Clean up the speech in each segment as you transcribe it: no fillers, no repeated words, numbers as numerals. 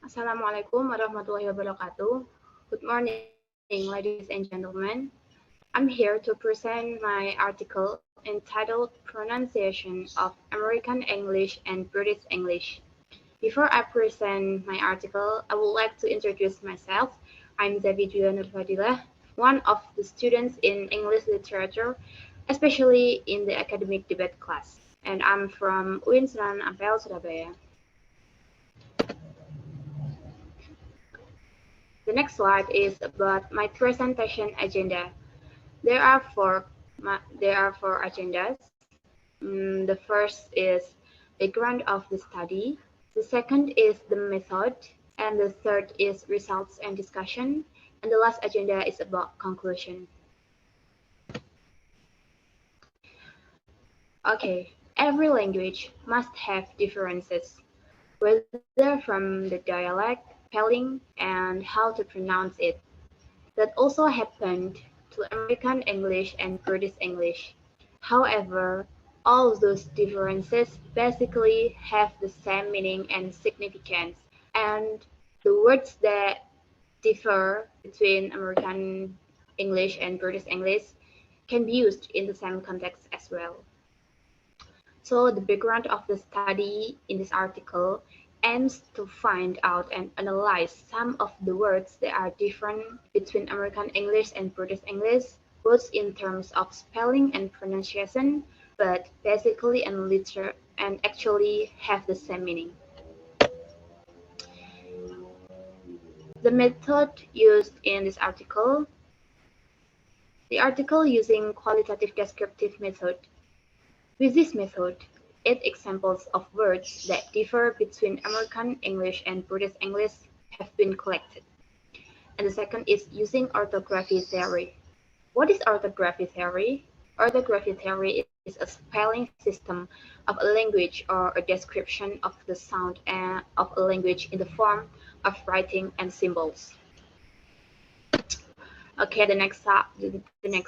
Assalamualaikum warahmatullahi wabarakatuh. Good morning, ladies and gentlemen. I'm here to present my article entitled Pronunciation of American English and British English. Before I present my article, I would like to introduce myself. I'm Zafi Fadhillah, one of the students in English literature, especially in the academic debate class. And I'm from UIN Sunan Ampel, Surabaya. The next slide is about my presentation agenda. There are four agendas. The first is background of the study. The second is the method, and the third is results and discussion. And the last agenda is about conclusion. Okay, every language must have differences, whether from the dialect, spelling, and how to pronounce it. That also happened to American English and British English. However, all those differences basically have the same meaning and significance, and the words that differ between American English and British English can be used in the same context as well. So the background of the study in this article aims to find out and analyze some of the words that are different between American English and British English, both in terms of spelling and pronunciation, but basically and actually have the same meaning. The method used in this article, the article using qualitative descriptive method. With this method, 8 examples of words that differ between American English and British English have been collected. And the second is using orthography theory. What is orthography theory? Orthography theory is a spelling system of a language or a description of the sound of a language in the form of writing and symbols. Okay, the next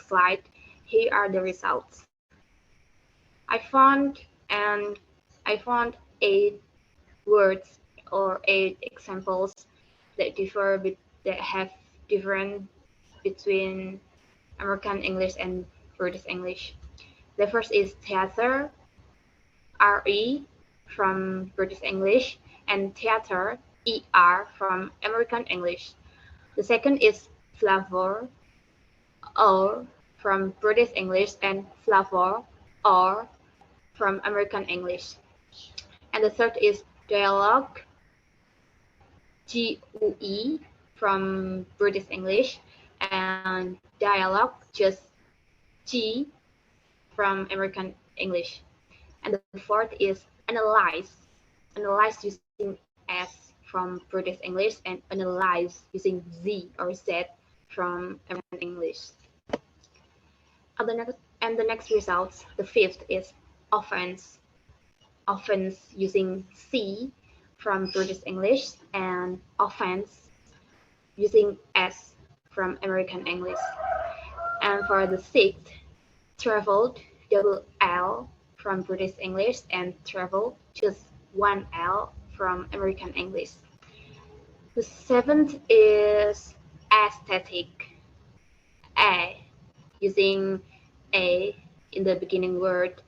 slide. Here are the results. I found and I found 8 words or 8 examples that that have different between American English and British English. The first is theater, RE from British English, and theater, ER from American English. The second is flavor, or from British English, and flavor, or from American English. And the third is dialogue, GUE from British English, and dialogue just G from American English. And the fourth is analyze using S from British English, and analyze using Z or Z from American English. And the next results, the fifth is offense. Offense using C from British English, and offense using S from American English. And for the sixth, traveled, double L from British English, and travel, just one L from American English. The seventh is aesthetic. A, using A in the beginning word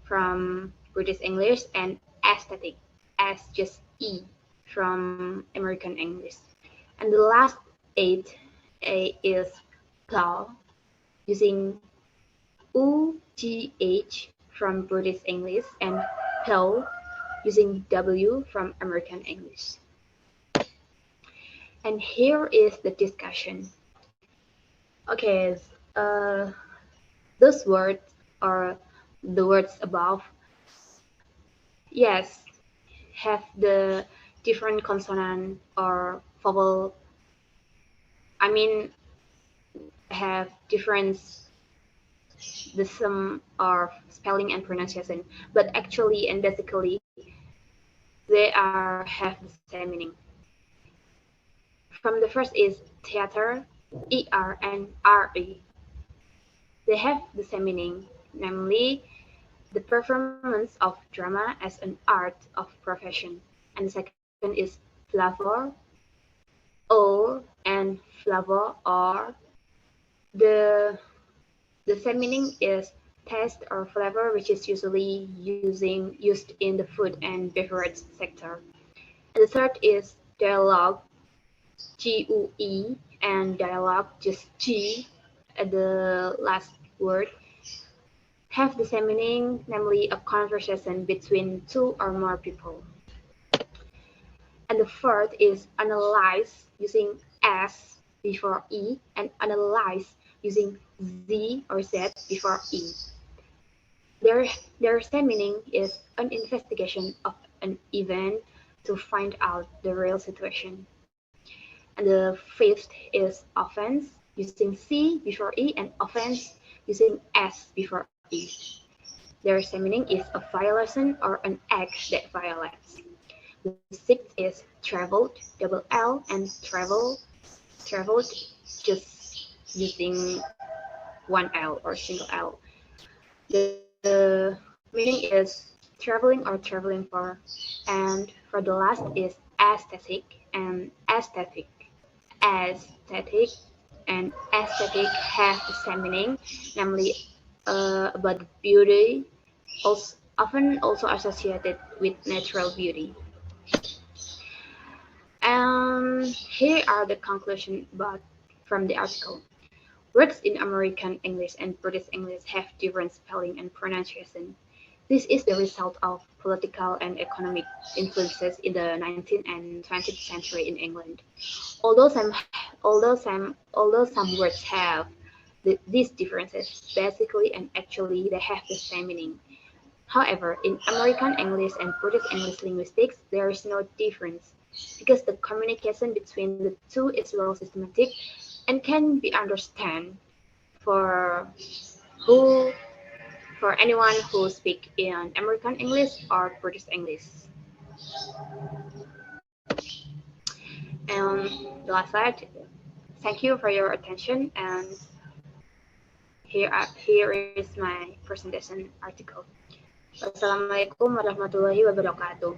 from British English, and aesthetic as just E from American English. And the last 8, A is plow, using UGH from British English, and plow using W from American English. And here is the discussion. Okay, those words or the words above, yes, have the different consonant or vowel. I mean, have different the sum of spelling and pronunciation, but actually and basically they have the same meaning. From the first is theater, ER and RE. They have the same meaning, namely the performance of drama as an art of profession. And the second is flavor, or and flavor or the the same meaning is taste or flavor, which is usually used in the food and beverage sector. And the third is dialogue, GUE, and dialogue, just G at the last word, have the same meaning, namely a conversation between two or more people. And the fourth is analyze using S before E and analyze using Z or Z before E. Their, their same meaning is an investigation of an event to find out the real situation. And the fifth is offense using C before E and offense using S before E. Their same meaning is a violation or an act that violates. The sixth is traveled, double L, and traveled just using one L or single L. The meaning is traveling or traveling for, and for the last is aesthetic and aesthetic. Aesthetic and aesthetic have the same meaning, namely about beauty, also, often also associated with natural beauty. And here are the conclusions about from the article. Words in American English and British English have different spelling and pronunciation. This is the result of political and economic influences in the 19th and 20th century in England. Although some words have these differences, basically and actually they have the same meaning. However, in American English and British English linguistics, there is no difference because the communication between the two is well systematic and can be understood for who for anyone who speaks in American English or British English. And the last slide. Thank you for your attention, and here is my presentation article. Wassalamualaikum warahmatullahi wabarakatuh.